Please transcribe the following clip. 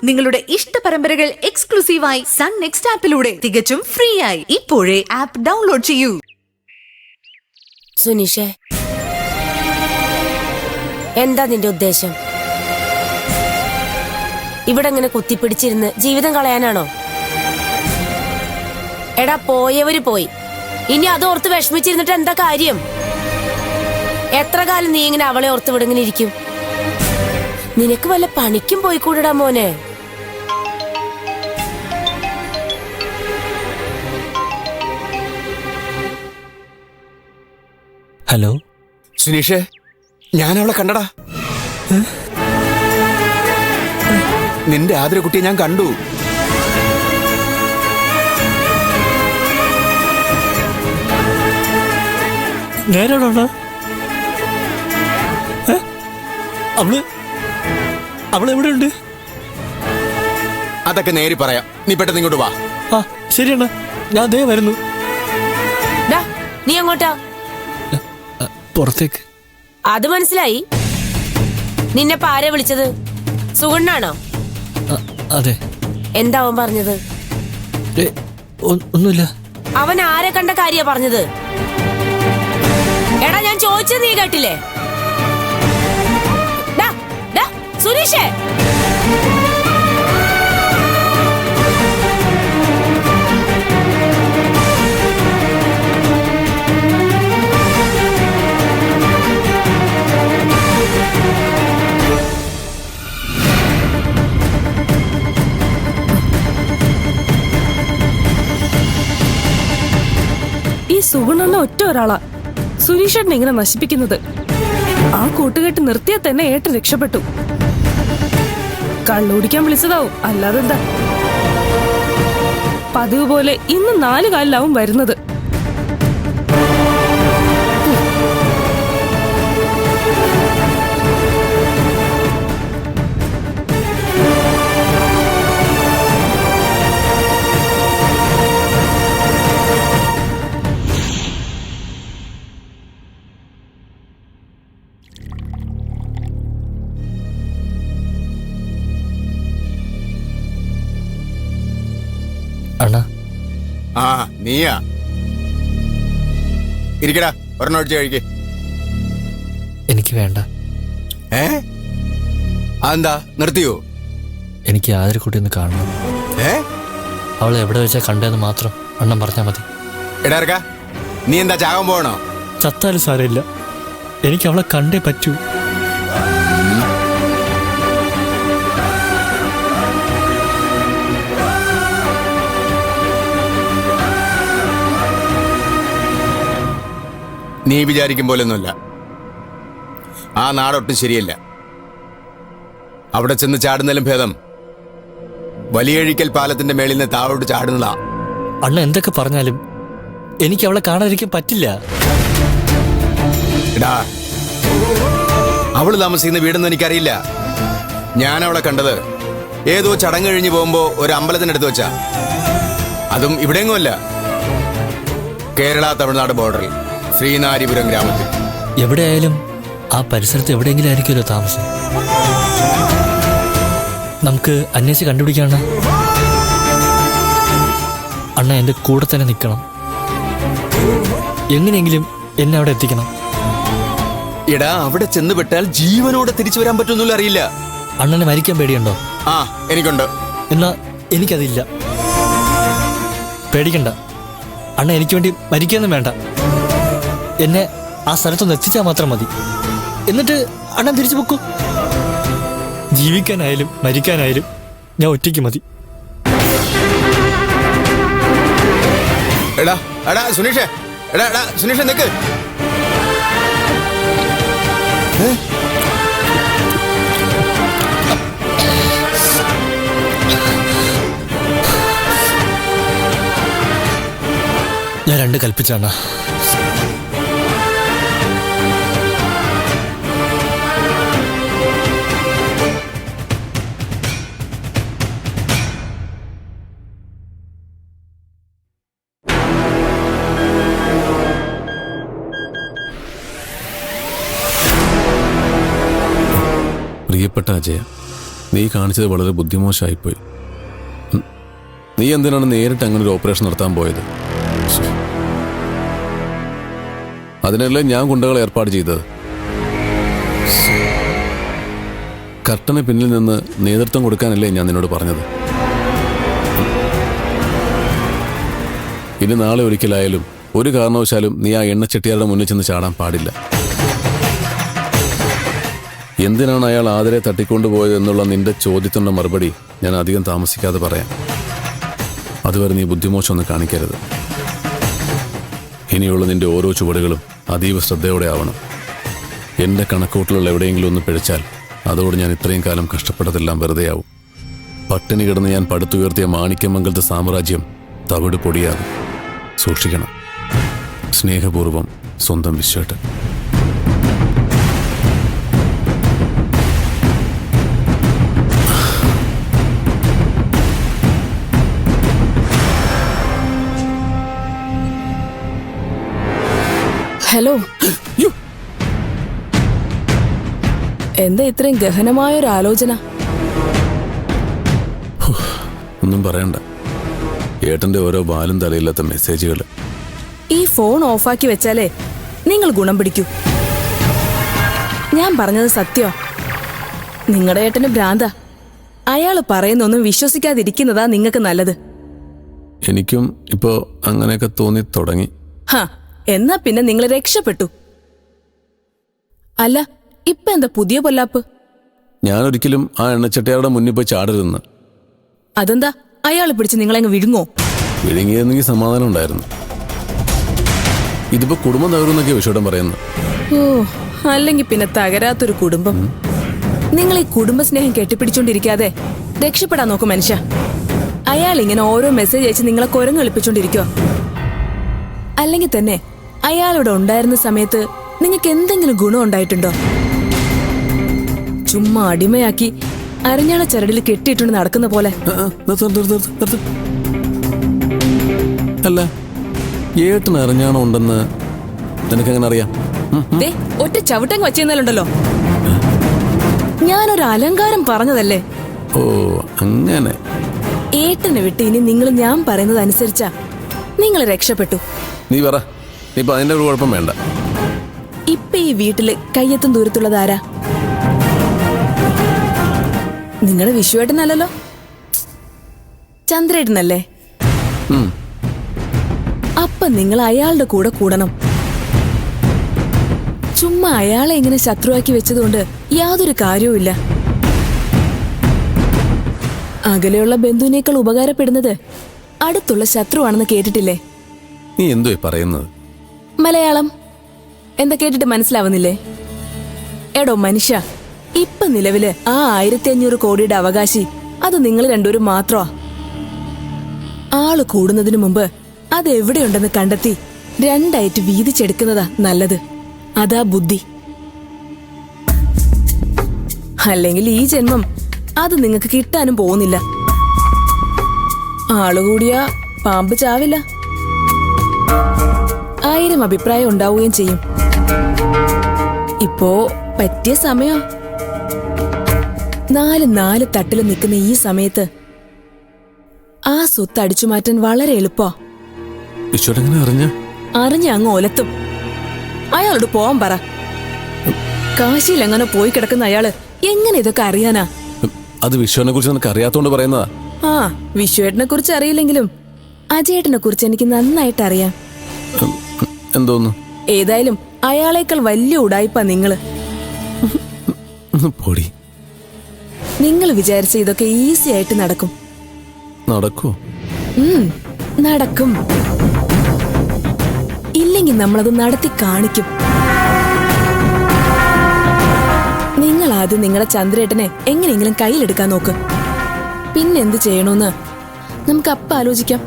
നിങ്ങളുടെ ഇഷ്ട പരമ്പരകൾ എക്സ്ക്ലൂസീവായി സൺ നെക്സ്റ്റ് ആപ്പിലൂടെ തികച്ചും ഫ്രീ ആയി ഇപ്പോഴേ ആപ്പ് ഡൗൺലോഡ് ചെയ്യൂ. സുനിഷേ, എന്താ നിന്റെ ഉദ്ദേശം? ഇവിടെ ഇങ്ങനെ കുത്തിപ്പിടിച്ചിരുന്ന് ജീവിതം കളയാനാണോ? എടാ, പോയവര് പോയി. ഇനി അത് ഓർത്ത് വിഷമിച്ചിരുന്നിട്ട് എന്താ കാര്യം? എത്ര കാലം നീ ഇങ്ങനെ അവളെ ഓർത്ത് വിടങ്ങനെ ഇരിക്കും? നിനക്ക് വല്ല പണിക്കും പോയിക്കൂടാ മോനെ. ഹലോ സുനീഷേ, ഞാൻ അവളെ കണ്ടടാ. നിന്റെ ആദര കുട്ടിയെ ഞാൻ കണ്ടു. നേരാണോ? അവളെവിടെ ഉണ്ട്? അതൊക്കെ നേരി പറയാം. നീ പെട്ടെന്ന് ഇങ്ങോട്ട് വാ. ആ ശരിയാണ്, ഞാൻ ദേ വരുന്നു. നീ അങ്ങോട്ടാ? പുറത്തേക്ക്. അത് മനസ്സിലായി. നിന്നെ ആരെ വിളിച്ചത്? സുഗണ്ണാണോ? അതെ. എന്താ അവൻ പറഞ്ഞത്? ഒന്നുമില്ല. അവൻ ആരെ കണ്ട കാര്യ പറഞ്ഞത്? എടാ, ഞാൻ ചോദിച്ചത് നീ കേട്ടില്ലേ? സുനീഷേ, ഈ സുഗുണന്ന ഒറ്റ ഒരാളാ സുനീഷേട്ടനെ ഇങ്ങനെ നശിപ്പിക്കുന്നത്. ആ കൂട്ടുകെട്ട് നിർത്തിയാൽ തന്നെ ഏട്ടൻ രക്ഷപ്പെട്ടു. കള്ളുടിക്കാൻ വിളിച്ചതാവും, അല്ലാതെന്താ. പതിവ് പോലെ ഇന്ന് 4 കാലിലാവും വരുന്നത്. അണ്ണാ. ആ നീയാ? ഇരിക്കടാ, ഒരെണ്ണം ഒഴിച്ച് കഴിക്ക്. എനിക്ക് വേണ്ട. അതെന്താ നിർത്തിയോ? എനിക്ക് ആദര കുട്ടി ഒന്ന് കാണണം. അവളെ എവിടെ വെച്ചാ കണ്ടതെന്ന് മാത്രം അണ്ണൻ പറഞ്ഞാൽ മതി. എടാ ഇറക്കാ, നീ എന്താ ചാകാൻ പോകണോ? ചത്താലും സാരമില്ല, എനിക്ക് അവളെ കണ്ടേ പറ്റൂ. നീ വിചാരിക്കും പോലൊന്നുമല്ല. ആ നാടൊട്ടും ശരിയല്ല. അവിടെ ചെന്ന് ചാടുന്നതിലും ഭേദം വലിയഴിക്കൽ പാലത്തിന്റെ മേളിൽ നിന്ന് താഴോട്ട് ചാടുന്നതാ. അണ്ണ എന്തൊക്കെ പറഞ്ഞാലും എനിക്ക് അവളെ കാണാതിരിക്കാൻ പറ്റില്ല. എടാ, അവള് താമസിക്കുന്ന വീടൊന്നും എനിക്കറിയില്ല. ഞാൻ അവളെ കണ്ടത് ഏതോ ചടങ്ങ് കഴിഞ്ഞ് പോകുമ്പോ ഒരു അമ്പലത്തിനടുത്ത് വെച്ചാ. അതും ഇവിടെയെങ്ങുമല്ല, കേരള തമിഴ്നാട് ബോർഡറിൽ ശ്രീനാരിപുരം ഗ്രാമത്തിൽ. എവിടെയായാലും ആ പരിസരത്ത് എവിടെയെങ്കിലും ആയിരിക്കുമല്ലോ താമസം. നമുക്ക് അന്വേഷിച്ച് കണ്ടുപിടിക്കാണ്. അണ്ണ എൻ്റെ കൂടെ തന്നെ നിൽക്കണം. എങ്ങനെയെങ്കിലും എന്നെ അവിടെ എത്തിക്കണം. എടാ, അവിടെ ചെന്ന് പെട്ടാൽ ജീവനോടെ തിരിച്ചു വരാൻ പറ്റുമെന്നുള്ള അറിയില്ല. അണ്ണനെ മരിക്കാൻ പേടിയുണ്ടോ? ആ, എനിക്കുണ്ട്. എന്നാ എനിക്കതില്ല. പേടിക്കണ്ട അണ്ണ, എനിക്ക് വേണ്ടി മരിക്കൊന്നും വേണ്ട. എന്നെ ആ സ്ഥലത്തൊന്ന് എത്തിച്ചാൽ മാത്രം മതി. എന്നിട്ട് അണ്ണൻ തിരിച്ചു പൊക്കൂ. ജീവിക്കാനായാലും മരിക്കാനായാലും ഞാൻ ഒറ്റയ്ക്ക് മതി. എടാ എടാ സുനീഷേ, എടാ സുനീഷേ, നിക്ക്. ഞാൻ 2 കൽപ്പിച്ചാണ്. പ്രിയപ്പെട്ട അജയ, നീ കാണിച്ചത് വളരെ ബുദ്ധിമോശമായിപ്പോയി. നീ എന്തിനാണ് നേരിട്ട് അങ്ങനെ ഒരു ഓപ്പറേഷൻ നടത്താൻ പോയത്? അതിനല്ലേ ഞാൻ ഗുണ്ടകൾ ഏർപ്പാട് ചെയ്തത്. കർട്ടന് പിന്നിൽ നിന്ന് നേതൃത്വം കൊടുക്കാനല്ലേ ഞാൻ നിന്നോട് പറഞ്ഞത്. ഇനി നാളെ ഒരിക്കലായാലും ഒരു കാരണവശാലും നീ ആ എണ്ണച്ചെട്ടിയാരുടെ മുന്നിൽ ചെന്ന് ചാടാൻ പാടില്ല. എന്തിനാണ് അയാൾ ആദരെ തട്ടിക്കൊണ്ടുപോയത് എന്നുള്ള നിന്റെ ചോദ്യത്തിനുള്ള മറുപടി ഞാൻ അധികം താമസിക്കാതെ പറയാം. അതുവരെ നീ ബുദ്ധിമോശമൊന്നും കാണിക്കരുത്. ഇനിയുള്ള നിന്റെ ഓരോ ചുവടുകളും അതീവ ശ്രദ്ധയോടെ ആവണം. എൻ്റെ കണക്കൂട്ടലുള്ള എവിടെയെങ്കിലും ഒന്ന് പിഴച്ചാൽ അതോട് ഞാൻ ഇത്രയും കാലം കഷ്ടപ്പെട്ടതെല്ലാം വെറുതെയാവും. പട്ടിണി കിടന്ന് ഞാൻ പടുത്തുയർത്തിയ മാണിക്യമംഗലത്തെ സാമ്രാജ്യം തവിട് പൊടിയാകും. സൂക്ഷിക്കണം. സ്നേഹപൂർവം, സ്വന്തം വിശ്വേട്ടൻ. ഹലോ, എന്താ ഇത്രയും ഗഹനമായൊരു ആലോചന? ഒന്നും പറയണ്ട. ഏട്ടന്റെ ഓരോ ബാലും തലയില്ലാത്ത മെസ്സേജുകൾ. ഈ ഫോൺ ഓഫാക്കി വെച്ചാലേ നിങ്ങൾ ഗുണം പിടിക്കൂ. ഞാൻ പറഞ്ഞത് സത്യോ? നിങ്ങളുടെ ഏട്ടന് ഭ്രാന്ത. അയാൾ പറയുന്നൊന്നും വിശ്വസിക്കാതിരിക്കുന്നതാ നിങ്ങൾക്ക് നല്ലത്. എനിക്കും ഇപ്പോ അങ്ങനെയൊക്കെ തോന്നി തുടങ്ങി. ഹാ, എന്നാ പിന്നെ നിങ്ങൾ രക്ഷപ്പെട്ടു. അല്ല, ഇപ്പൊ എന്താ പുതിയ പൊല്ലാപ്പ്? ഞാനൊരിക്കലും ആ എണ്ണച്ചട്ടിയാരുടെ മുന്നിൽ പോയി ചാടരുതെന്ന്. അതെന്താ, അയാൾ പിടിച്ച് നിങ്ങളെങ്ങ് വിഴുങ്ങോ? വിഴുങ്ങിയിരുന്നെങ്കിൽ സമാധാനം ഉണ്ടായിരുന്നു. ഇതിപ്പോ കുടുംബം തകരുന്നൊക്കെ വിഷയം പറയുന്നത്. ഓ, അല്ലെങ്കിൽ പിന്നെ തകരാത്തൊരു കുടുംബം. നിങ്ങൾ ഈ കുടുംബസ്നേഹം കെട്ടിപ്പിടിച്ചോണ്ടിരിക്കാതെ രക്ഷപ്പെടാൻ നോക്കും മനുഷ്യ. അയാൾ ഇങ്ങനെ ഓരോ മെസ്സേജ് അയച്ച് നിങ്ങളെ കുരങ്ങെളിപ്പിച്ചോണ്ടിരിക്കോ? അല്ലെങ്കിൽ തന്നെ അയാളിവിടെ ഉണ്ടായിരുന്ന സമയത്ത് നിങ്ങൾക്ക് എന്തെങ്കിലും ഗുണം ഉണ്ടായിട്ടുണ്ടോ? ചുമ്മാ അടിമയാക്കി അരഞ്ഞാണ ചരടിൽ കെട്ടിയിട്ടുണ്ട് നടക്കുന്ന പോലെ. അല്ല, ഏട്ടന് അറിഞ്ഞാണോ ഉണ്ടെന്ന് നിനക്കെങ്ങനെ അറിയാം? ദേ, ഒറ്റ ചവിട്ടങ്ങ് വച്ചെന്നാലുണ്ടല്ലോ. ഞാനൊരു അലങ്കാരം പറഞ്ഞതല്ലേ. ഓ, അങ്ങനെ. ഏട്ടനെ വിട്ട് ഇനി നിങ്ങൾ ഞാൻ പറയുന്നത് അനുസരിച്ചാ നിങ്ങൾ രക്ഷപ്പെട്ടു. നീ പറ, നീ ഇപ്പൊ അതിന്റെ ഒരു കുഴപ്പം വേണ്ട. ഇപ്പൊ ഈ വീട്ടില് കയ്യെത്തും ദൂരത്തുള്ളത് ആരാ? നിങ്ങളുടെ വിശ്വേട്ടനല്ലോ, ചന്ദ്രേട്ടനല്ലേ? അപ്പൊ നിങ്ങൾ അയാളുടെ കൂടെ കൂടണം. ചുമ്മാ അയാളെ ഇങ്ങനെ ശത്രുവാക്കി വെച്ചതുകൊണ്ട് യാതൊരു കാര്യവുമില്ല. അകലെയുള്ള ബന്ധുവിനേക്കാൾ ഉപകാരപ്പെടുന്നത് അടുത്തുള്ള ശത്രുവാണെന്ന് കേട്ടിട്ടില്ലേ? നീ എന്തോ പറയുന്നത്? മലയാളം എന്താ കേട്ടിട്ട് മനസ്സിലാവുന്നില്ലേ? എടോ മനുഷ്യ, ഇപ്പൊ നിലവില് ആ 1500 കോടിയുടെ അവകാശി അത് നിങ്ങൾ രണ്ടുപേരും മാത്രമാ. ആള് കൂടുന്നതിനു മുമ്പ് അത് എവിടെയുണ്ടെന്ന് കണ്ടെത്തി രണ്ടായിട്ട് വീതിച്ചെടുക്കുന്നതാ നല്ലത്. അതാ ബുദ്ധി. അല്ലെങ്കിൽ ഈ ജന്മം അത് നിങ്ങൾക്ക് കിട്ടാനും പോകുന്നില്ല. ആളുകൂടിയാ പാമ്പ് ചാവില്ല. 1000 അഭിപ്രായം ഉണ്ടാവുകയും ചെയ്യും. ഇപ്പോ പറ്റിയ സമയം. 4 തട്ടിൽ നിൽക്കുന്ന ഈ സമയത്ത് ആ സ്വത്ത് അടിച്ചു മാറ്റാൻ വളരെ എളുപ്പാ. അറിഞ്ഞ അങ്ങ് ഒലത്തും. അയാളോട് പോവാൻ പറ. കാശിയിൽ എങ്ങനെ പോയി കിടക്കുന്ന അയാള് എങ്ങനെ ഇതൊക്കെ അറിയാനാ? അത് വിശ്വനെ കുറിച്ച് നിനക്ക് അറിയാത്തോണ്ട് പറയുന്നതാ. ആ, വിശ്വേട്ടനെ കുറിച്ച് അറിയില്ലെങ്കിലും അജയേട്ടനെ കുറിച്ച് എനിക്ക് നന്നായിട്ട് അറിയാം. എന്തോന്നു? ഏതായാലും അയാളേക്കാൾ വലിയ ഉടായിപ്പാ നിങ്ങള്. പൊടി. നിങ്ങൾ വിചാരിച്ച ഇതൊക്കെ ഈസി ആയിട്ട് നടക്കും. നടക്കോ? നടക്കും. ഇല്ലെങ്കിൽ നമ്മളത് നടത്തി കാണിക്കും. നിങ്ങൾ ആദ്യം നിങ്ങളുടെ ചന്ദ്രേട്ടനെ എങ്ങനെയെങ്കിലും കയ്യിലെടുക്കാൻ നോക്ക്. പിന്നെന്ത് ചെയ്യണമെന്ന് നമുക്ക് അപ്പം ആലോചിക്കാം.